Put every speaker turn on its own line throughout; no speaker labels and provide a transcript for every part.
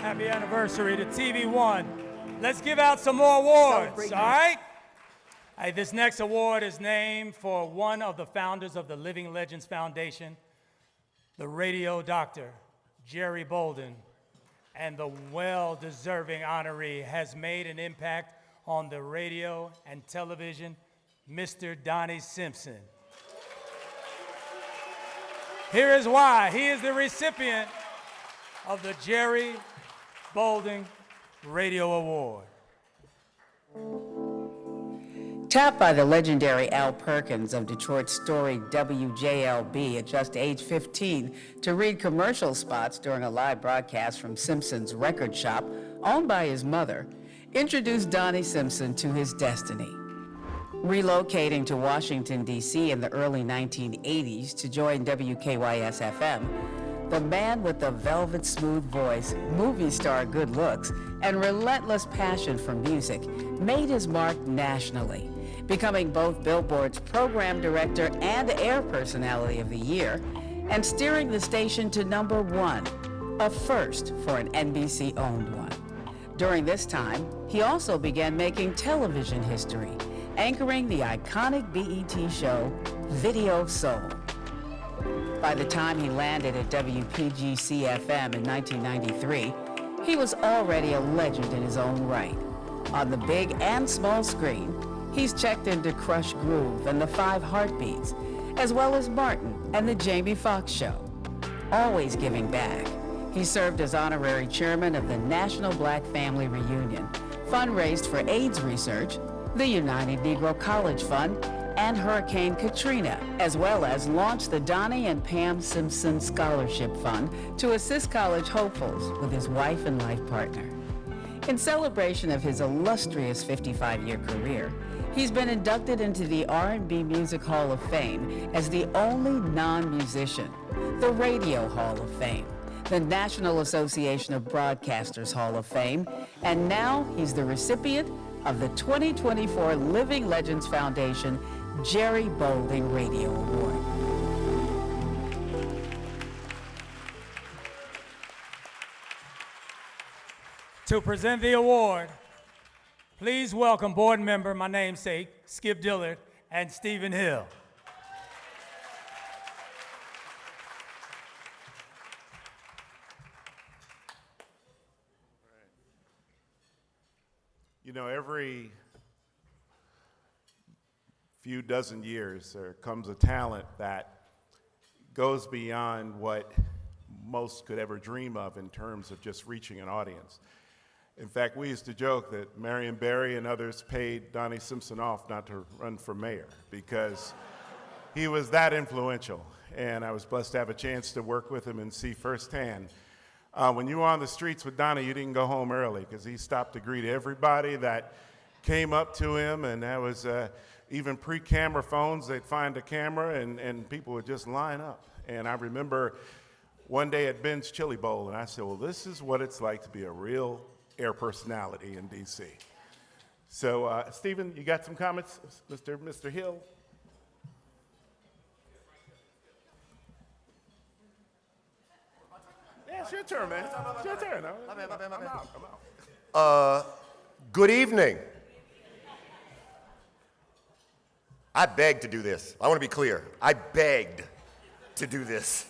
Happy anniversary to TV1. Let's give out some more awards, all right? Hey, this next award is named for one of the founders of the Living Legends Foundation, the radio doctor, Jerry Bolden, and the well-deserving honoree has made an impact on the radio and television, Mr. Donnie Simpson. Here is why. He is the recipient of the Jerry Bolden Radio Award.
Tapped by the legendary Al Perkins of Detroit's storied WJLB at just age 15 to read commercial spots during a live broadcast from Simpson's record shop, owned by his mother, introduced Donnie Simpson to his destiny. Relocating to Washington, D.C. in the early 1980s to join WKYS-FM, the man with the velvet smooth voice, movie star good looks, and relentless passion for music made his mark nationally, becoming both Billboard's program director and air personality of the year, and steering the station to #1, a first for an NBC-owned one. During this time, he also began making television history, anchoring the iconic BET show, Video Soul. By the time he landed at WPGC-FM in 1993, he was already a legend in his own right. On the big and small screen, he's checked into Crush Groove and the 5 Heartbeats, as well as Martin and the Jamie Foxx Show. Always giving back, he served as honorary chairman of the National Black Family Reunion, fundraised for AIDS research, the United Negro College Fund, and Hurricane Katrina, as well as launched the Donnie and Pam Simpson Scholarship Fund to assist college hopefuls with his wife and life partner. In celebration of his illustrious 55-year career, he's been inducted into the R&B Music Hall of Fame as the only non-musician, the Radio Hall of Fame, the National Association of Broadcasters Hall of Fame, and now he's the recipient of the 2024 Living Legends Foundation Jerry Bolden Radio Award.
To present the award, please welcome board member, my namesake, Skip Dillard, and Stephen Hill.
You know, every few dozen years, there comes a talent that goes beyond what most could ever dream of in terms of just reaching an audience. In fact, we used to joke that Marion Barry and others paid Donnie Simpson off not to run for mayor because he was that influential. And I was blessed to have a chance to work with him and see firsthand. When you were on the streets with Donnie, you didn't go home early because he stopped to greet everybody that came up to him, and that was even pre-camera phones. They'd find a camera and people would just line up. And I remember one day at Ben's Chili Bowl, and I said, well, this is what it's like to be a real air personality in DC. So Stephen, you got some comments? Mr. Hill? Yeah, it's your turn, man. It's your turn. I'm out.
Good evening. I begged to do this. I want to be clear. I begged to do this.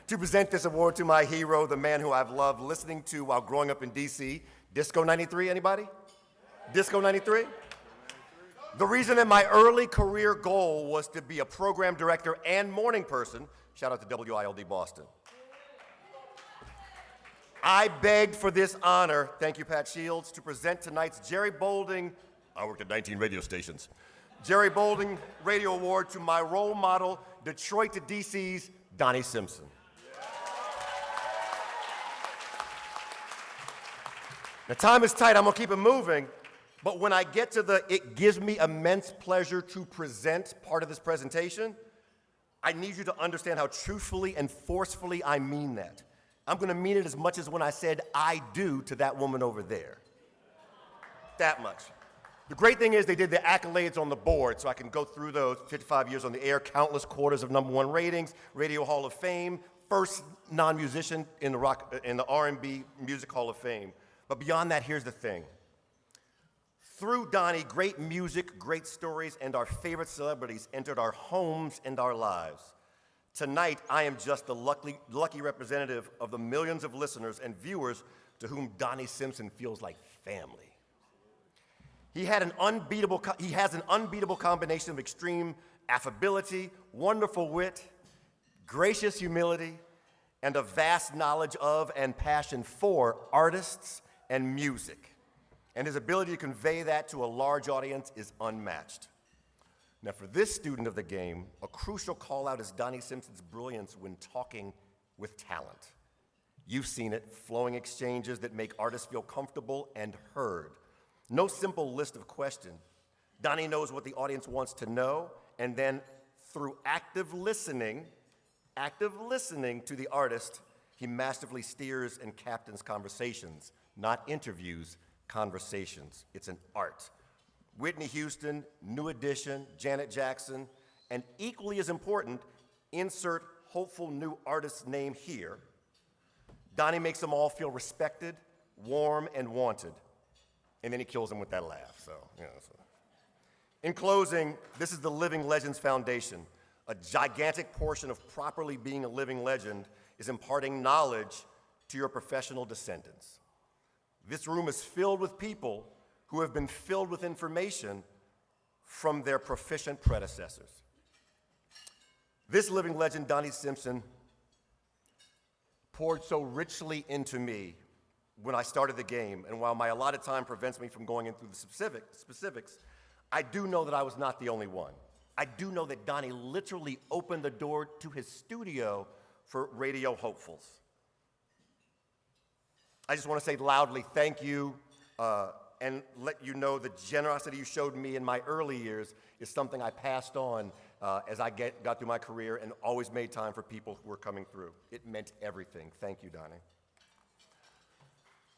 To present this award to my hero, the man who I've loved listening to while growing up in D.C. Disco 93, anybody? Disco 93? The reason that my early career goal was to be a program director and morning person, shout out to WILD Boston. I begged for this honor, thank you Pat Shields, to present tonight's Jerry Bolden, I worked at 19 radio stations, Jerry Bolden Radio Award to my role model, Detroit to DC's Donnie Simpson. Now time is tight, I'm gonna keep it moving, but when I get to the it gives me immense pleasure to present part of this presentation, I need you to understand how truthfully and forcefully I mean that. I'm gonna mean it as much as when I said I do to that woman over there. That much. The great thing is they did the accolades on the board, so I can go through those. 55 years on the air, countless quarters of #1 ratings, Radio Hall of Fame, first non-musician in the R&B Music Hall of Fame. But beyond that, here's the thing. Through Donnie, great music, great stories, and our favorite celebrities entered our homes and our lives. Tonight, I am just the lucky representative of the millions of listeners and viewers to whom Donnie Simpson feels like family. He has an unbeatable combination of extreme affability, wonderful wit, gracious humility, and a vast knowledge of and passion for artists and music. And his ability to convey that to a large audience is unmatched. Now, for this student of the game, a crucial call-out is Donnie Simpson's brilliance when talking with talent. You've seen it, flowing exchanges that make artists feel comfortable and heard. No simple list of questions. Donnie knows what the audience wants to know, and then through active listening to the artist, he masterfully steers and captains conversations, not interviews, conversations. It's an art. Whitney Houston, New Edition, Janet Jackson, and equally as important, insert hopeful new artist's name here. Donnie makes them all feel respected, warm, and wanted. And then he kills them with that laugh, so. In closing, this is the Living Legends Foundation. A gigantic portion of properly being a living legend is imparting knowledge to your professional descendants. This room is filled with people who have been filled with information from their proficient predecessors. This living legend, Donnie Simpson, poured so richly into me when I started the game, and while my allotted time prevents me from going into the specifics, I do know that I was not the only one. I do know that Donnie literally opened the door to his studio for radio hopefuls. I just want to say loudly thank you and let you know the generosity you showed me in my early years is something I passed on as I got through my career and always made time for people who were coming through. It meant everything. Thank you, Donnie.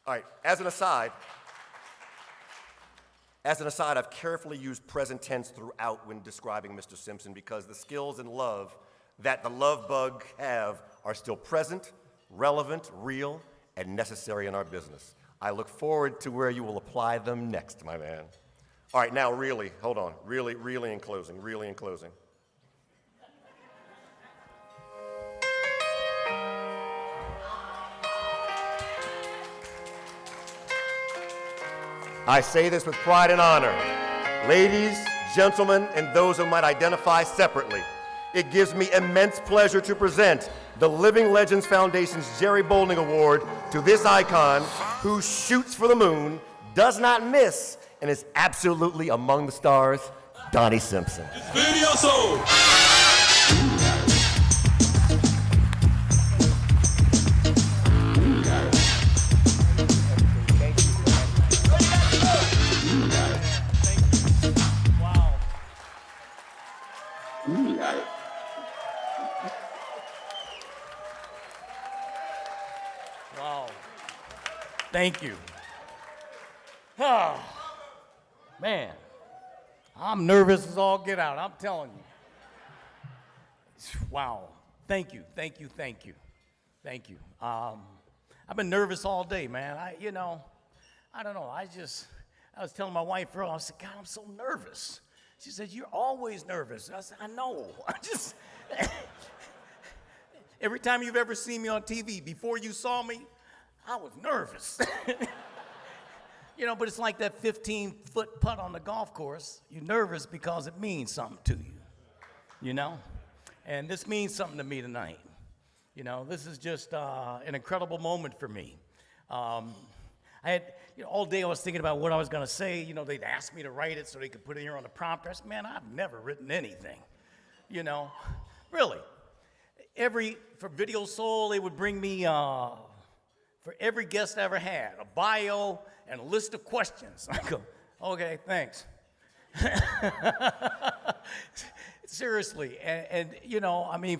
All right, as an aside, I've carefully used present tense throughout when describing Mr. Simpson because the skills and love that the love bug have are still present, relevant, real, and necessary in our business. I look forward to where you will apply them next, my man. All right, now really, hold on, really in closing. I say this with pride and honor. Ladies, gentlemen, and those who might identify separately, it gives me immense pleasure to present the Living Legends Foundation's Jerry Boulding Award to this icon who shoots for the moon, does not miss, and is absolutely among the stars, Donnie Simpson.
Video soul.
Wow. Thank you. Oh, man, I'm nervous as all get out, I'm telling you. Wow. Thank you. I've been nervous all day, man. I don't know. I was telling my wife earlier, I said, God, I'm so nervous. She said, you're always nervous. I said, I know. Every time you've ever seen me on TV, before you saw me, I was nervous. But it's like that 15-foot putt on the golf course. You're nervous because it means something to you, And this means something to me tonight. This is just an incredible moment for me. I had, all day I was thinking about what I was going to say. They'd ask me to write it so they could put it here on the prompter. I said, man, I've never written anything, really. For Video Soul, they would bring me, for every guest I ever had, a bio and a list of questions. I go, okay, thanks. Seriously,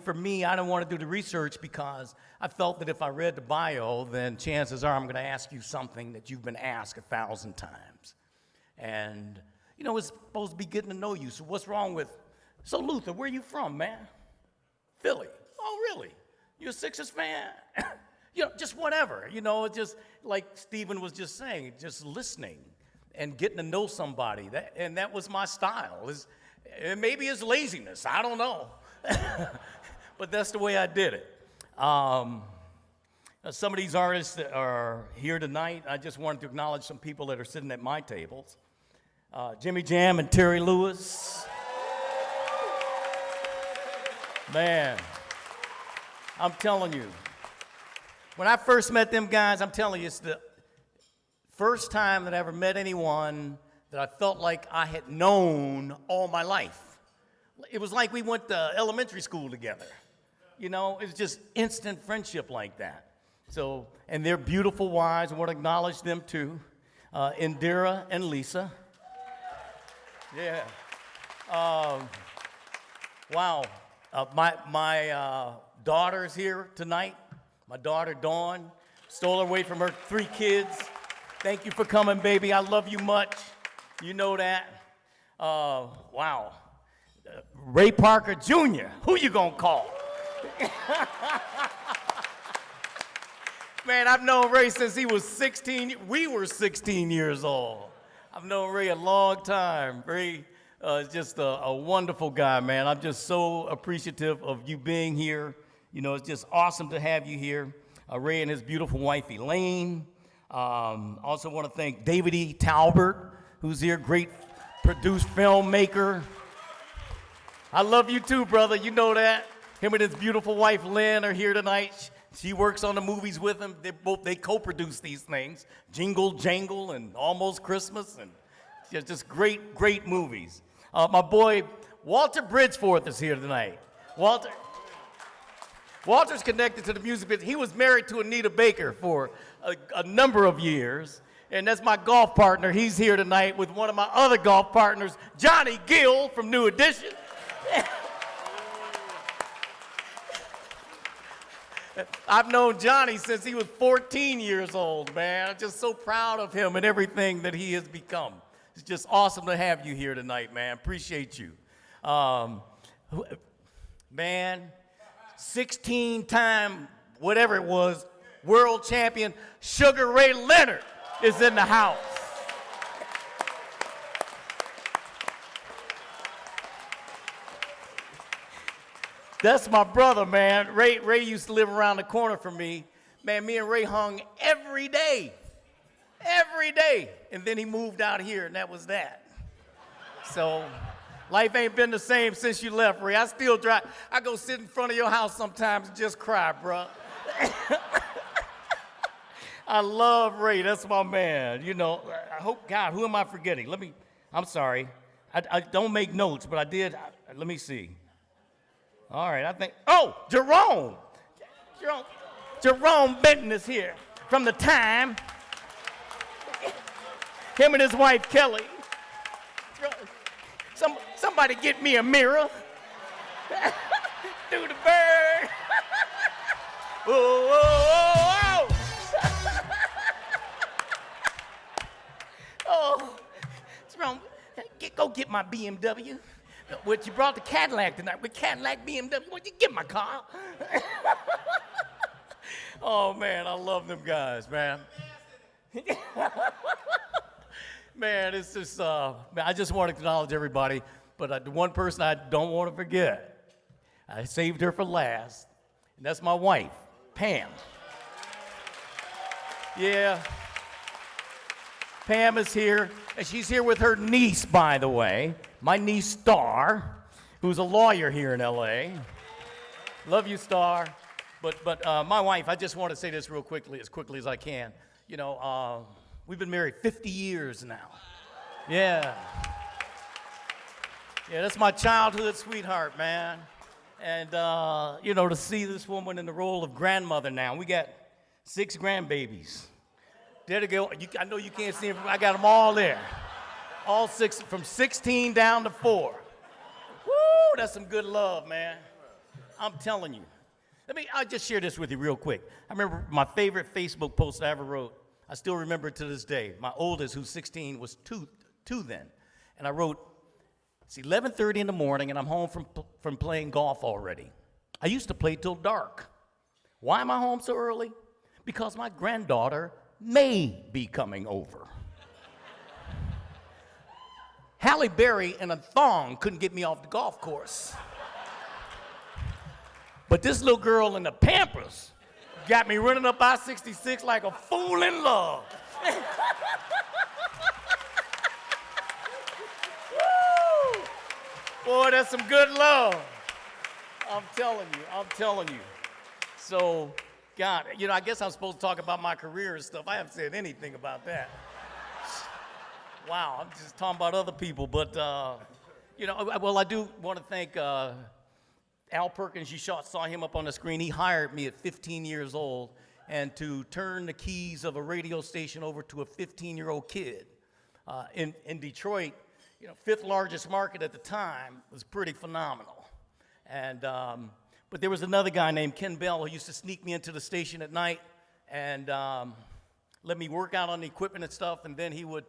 for me, I don't want to do the research because I felt that if I read the bio, then chances are I'm going to ask you something that you've been asked 1,000 times. And, it's supposed to be getting to know you, so what's wrong with, so Luther, where you from, man? Philly. Oh, really?
You a Sixers fan? You know, just whatever. You know, it's just like Stephen was just saying, just listening and getting to know somebody. That was my style. And maybe it's laziness. I don't know. But that's the way I did it. Some of these artists that are here tonight, I just wanted to acknowledge some people that are sitting at my tables. Jimmy Jam and Terry Lewis. Man, I'm telling you, when I first met them guys, I'm telling you, it's the first time that I ever met anyone that I felt like I had known all my life. It was like we went to elementary school together. You know, it was just instant friendship like that. So, and they're beautiful wives. I want to acknowledge them too, Indira and Lisa. Yeah. Wow. My daughter's here tonight. My daughter, Dawn, stole her away from her 3 kids. Thank you for coming, baby. I love you much. You know that. Wow. Ray Parker Jr., who you gonna call? Man, I've known Ray since he was 16. We were 16 years old. I've known Ray a long time. Ray is just a wonderful guy, man. I'm just so appreciative of you being here. You know, it's just awesome to have you here. Ray and his beautiful wife, Elaine. Also want to thank David E. Talbert, who's here, great produced filmmaker. I love you too, brother. You know that. Him and his beautiful wife, Lynn, are here tonight. She works on the movies with him. They co-produce these things, Jingle Jangle and Almost Christmas, and just great movies. My boy Walter Bridgeforth is here tonight. Walter's connected to the music business. He was married to Anita Baker for a number of years, and that's my golf partner. He's here tonight with one of my other golf partners, Johnny Gill from New Edition. I've known Johnny since he was 14 years old, man. I'm just so proud of him and everything that he has become. It's just awesome to have you here tonight, man. Appreciate you. Man, 16-time, whatever it was, world champion Sugar Ray Leonard is in the house. That's my brother, man. Ray used to live around the corner from me. Man, me and Ray hung every day. And then he moved out here, and that was that. So life ain't been the same since you left, Ray. I still drive. I go sit in front of your house sometimes and just cry, bro. I love Ray. That's my man. You know, I hope, God, who am I forgetting? I'm sorry. I don't make notes, but I did. Let me see. All right, I think, Jerome Benton is here from the time. Him and his wife, Kelly. Somebody get me a mirror. Do the bird. Whoa, whoa, whoa, whoa. Jerome, go get my BMW. What, you brought the Cadillac tonight? With Cadillac, BMW, what'd you get my car? Oh, man, I love them guys, man. Man, it's just, man, I just want to acknowledge everybody, but the one person I don't want to forget, I saved her for last, and that's my wife, Pam. Yeah. Pam is here, and she's here with her niece, by the way, my niece, Star, who's a lawyer here in L.A. Love you, Star. But my wife, I just want to say this real quickly as I can. You know, we've been married 50 years now. Yeah. Yeah, that's my childhood sweetheart, man. And, you know, to see this woman in the role of grandmother now, we got 6 grandbabies. There to go. I know you can't see them. I got them all there. All 6, from 16 down to 4. Woo, that's some good love, man. I'm telling you. I'll just share this with you real quick. I remember my favorite Facebook post I ever wrote. I still remember it to this day. My oldest, who's 16, was two then. And I wrote, it's 11:30 in the morning, and I'm home from playing golf already. I used to play till dark. Why am I home so early? Because my granddaughter may be coming over. Halle Berry in a thong couldn't get me off the golf course. But this little girl in the Pampers got me running up I-66 like a fool in love. Woo! Boy, that's some good love. I'm telling you. So, God, I guess I'm supposed to talk about my career and stuff. I haven't said anything about that. Wow, I'm just talking about other people. But, well, I do want to thank Al Perkins. You saw him up on the screen. He hired me at 15 years old, and to turn the keys of a radio station over to a 15-year-old kid in Detroit, fifth largest market at the time, was pretty phenomenal. And but there was another guy named Ken Bell who used to sneak me into the station at night and let me work out on the equipment and stuff, and then he would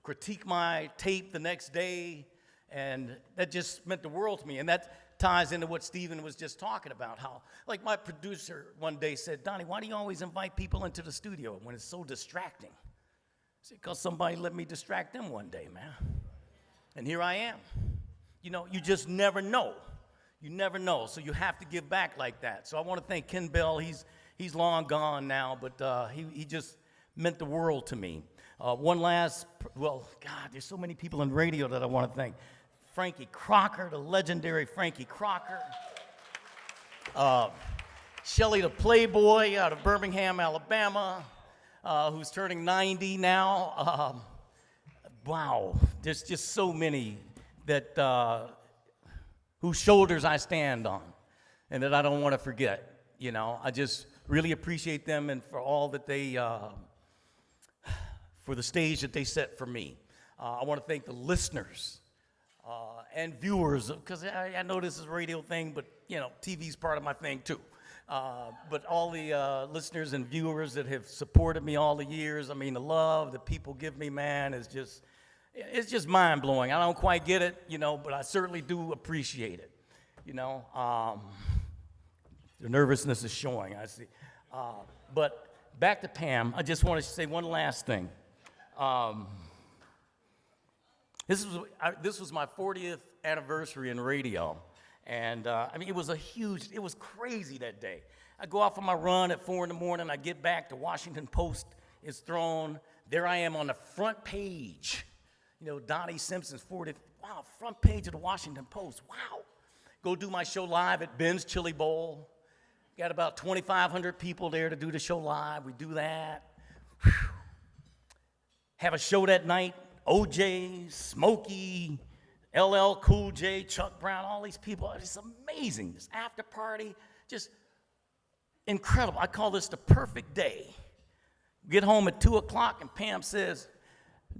critique my tape the next day, and that just meant the world to me. And that ties into what Stephen was just talking about, how, like, my producer one day said, Donnie, why do you always invite people into the studio when it's so distracting? I said, because somebody let me distract them one day, man. And here I am. You just never know. You never know, so you have to give back like that. So I want to thank Ken Bell. He's long gone now, but he just meant the world to me. God, there's so many people in radio that I want to thank. Frankie Crocker, the legendary Frankie Crocker. Shelley the Playboy out of Birmingham, Alabama, who's turning 90 now. Wow, there's just so many that whose shoulders I stand on and that I don't want to forget. I just really appreciate them and for all that they, for the stage that they set for me. I want to thank the listeners and viewers, because I know this is a radio thing, but TV's part of my thing too. But all the listeners and viewers that have supported me all the years, I mean, the love that people give me, man, is just, it's just mind-blowing. I don't quite get it, but I certainly do appreciate it. The nervousness is showing, I see. But back to Pam, I just want to say one last thing. This was my 40th anniversary in radio, and it was it was crazy that day. I go out for my run at 4 in the morning, I get back, the Washington Post is thrown. There I am on the front page. Donnie Simpson's 40th, wow, front page of the Washington Post, wow. Go do my show live at Ben's Chili Bowl. Got about 2,500 people there to do the show live. We do that. Whew. Have a show that night. OJ, Smokey, LL Cool J, Chuck Brown, all these people. It's amazing. This after party, just incredible. I call this the perfect day. Get home at 2 o'clock and Pam says,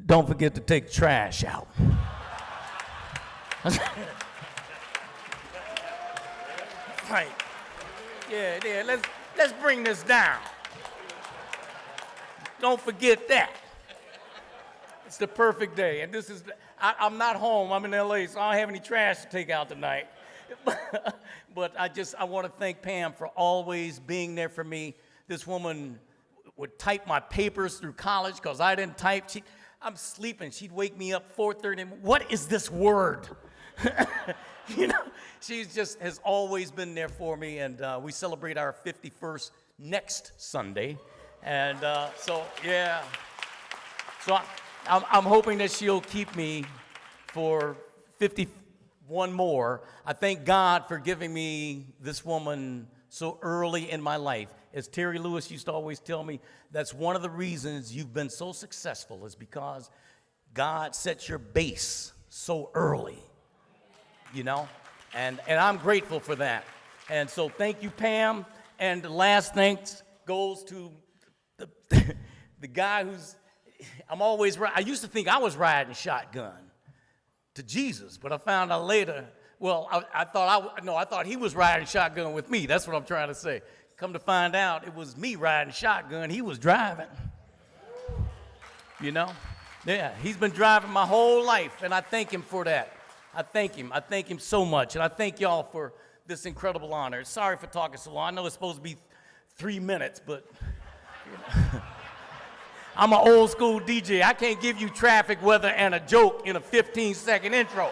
don't forget to take the trash out. Right. Yeah, let's bring this down. Don't forget that. It's the perfect day. And this is, I'm not home, I'm in LA, so I don't have any trash to take out tonight. But I want to thank Pam for always being there for me. This woman would type my papers through college because I didn't type. I'm sleeping. She'd wake me up 4:30. What is this word? She's just has always been there for me. And we celebrate our 51st next Sunday. And so I'm hoping that she'll keep me for 51 more. I thank God for giving me this woman so early in my life. As Terry Lewis used to always tell me, that's one of the reasons you've been so successful is because God sets your base so early, and I'm grateful for that. And so thank you, Pam. And the last thanks goes to the guy who's, I used to think I was riding shotgun to Jesus, but I found out later, I thought he was riding shotgun with me. That's what I'm trying to say. Come to find out, it was me riding shotgun. He was driving. Yeah, he's been driving my whole life, and I thank him for that. I thank him so much, and I thank y'all for this incredible honor. Sorry for talking so long. I know it's supposed to be 3 minutes, but I'm an old school DJ. I can't give you traffic, weather, and a joke in a 15-second intro.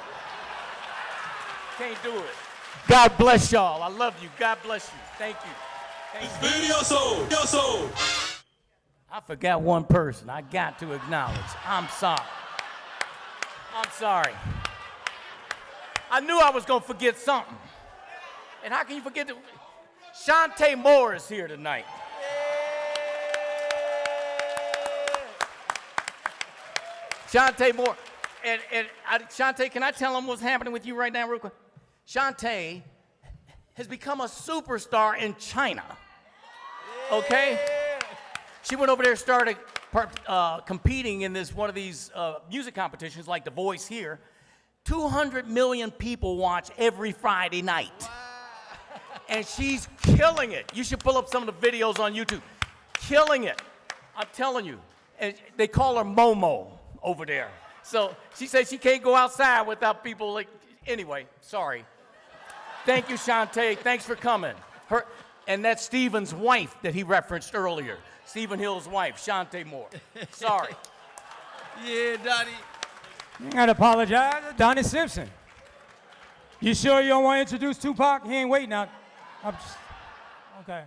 Can't do it. God bless y'all. I love you. God bless you. Thank you. Thank you. I forgot one person I got to acknowledge. I'm sorry. I'm sorry. I knew I was going to forget something. And how can you forget? Shantae Moore is here tonight. Shantae Moore. Shantae, can I tell them what's happening with you right now real quick? Shantae has become a superstar in China. Okay? She went over there, started competing in one of these music competitions like The Voice here. 200 million people watch every Friday night. Wow. And she's killing it. You should pull up some of the videos on YouTube. Killing it. I'm telling you. And they call her Momo over there. So she says she can't go outside without people like, anyway, sorry. Thank you, Shantae. Thanks for coming. And that's Stephen's wife that he referenced earlier. Stephen Hill's wife, Shantae Moore. Sorry.
Yeah, Donnie.
You gotta apologize. Donnie Simpson. You sure you don't want to introduce Tupac? He ain't waiting out. I'm just, okay.